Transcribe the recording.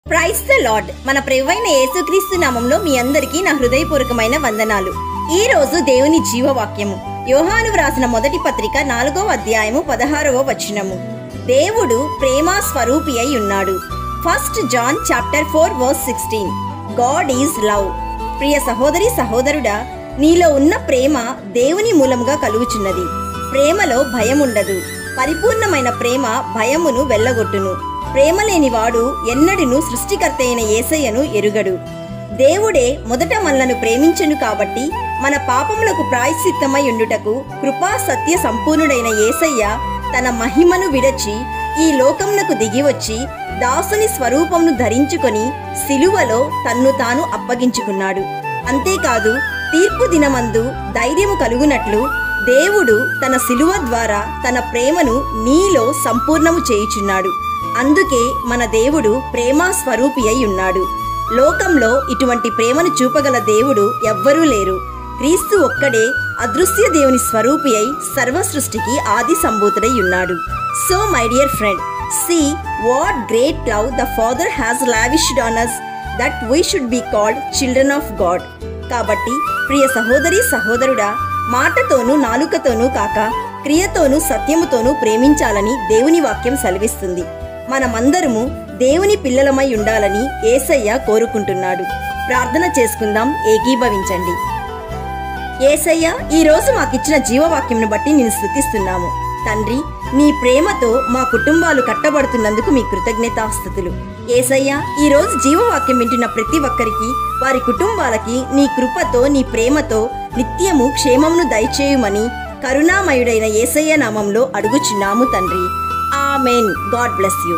Praise the lord. మన ప్రభువైన యేసుక్రీస్తు నామంలో మీ అందరికీ నా హృదయపూర్వకమైన వందనాలు. ఈ రోజు దేవుని జీవవాక్యము యోహాను వ్రాసిన మొదటి పత్రిక 4వ అధ్యాయము 16వ వచనము. దేవుడు ప్రేమ స్వరూపి అయి ఉన్నాడు. 1 John chapter 4 verse 16. God is love. ప్రియ సహోదరి సహోదరుడా, నీలో ఉన్న ప్రేమ దేవుని మూలముగా కలుగుచున్నది. ప్రేమలో భయం ఉండదు. పరిపూర్ణమైన ప్రేమ భయమును వెళ్ళగొట్టును. ప్రేమ లేనివాడు ఎన్నడూను సృష్టికర్త అయిన యేసయ్యను ఎరుగడు. దేవుడే మొదట మనలను ప్రేమించెను కాబట్టి మన పాపములకు ప్రాయశ్చిత్తమై ఉండుటకు కృపా సత్య సంపూర్ణుడైన యేసయ్య తన మహిమను విడచి ఈ లోకమునకు దిగివచ్చి దాసుని స్వరూపమును ధరించుకొని సిలువలో తన్ను తాను అప్పగించుకున్నాడు. అంతేకాదు, తీర్పు దినమందు ధైర్యము కలుగునట్లు దేవుడు తన సిలువ ద్వారా తన ప్రేమను నీలో సంపూర్ణము చేయుచున్నాడు. అందుకే మన దేవుడు ప్రేమ స్వరూపి అయి ఉన్నాడు. లోకంలో ఇటువంటి ప్రేమను చూపగల దేవుడు ఎవ్వరూ లేరు. క్రీస్తు ఒక్కడే అదృశ్య దేవుని స్వరూపి అయి సర్వ సృష్టికి ఆది సంభూతుడై ఉన్నాడు. So my dear friend, see what great love the father has lavished on us that we should be called children of God. కాబట్టి ప్రియ సహోదరి సహోదరుడా, మాటతోనూ నాలుకతోనూ కాక క్రియతోనూ సత్యముతోనూ ప్రేమించాలని దేవుని వాక్యం సెలవిస్తుంది. మనమందరము దేవుని పిల్లలమై ఉండాలని యేసయ్య కోరుకుంటున్నాడు. ప్రార్థన చేసుకుందాం, ఏకీభవించండి. యేసయ్య, ఈ రోజు మాకిచ్చిన జీవవాక్యంను బట్టి నేను స్తుతిస్తున్నాము. తండ్రి, నీ ప్రేమతో మా కుటుంబాలు కట్టబడుతున్నందుకు మీ కృతజ్ఞతాస్తుతులు. యేసయ్య, ఈ రోజు జీవవాక్యం వింటున్న ప్రతి ఒక్కరికి, వారి కుటుంబాలకి నీ కృపతో నీ ప్రేమతో నిత్యము క్షేమమును దయచేయుమని కరుణామయుడైన యేసయ్య నామంలో అడుగుచున్నాము తండ్రి. ఆమెన్. God bless you.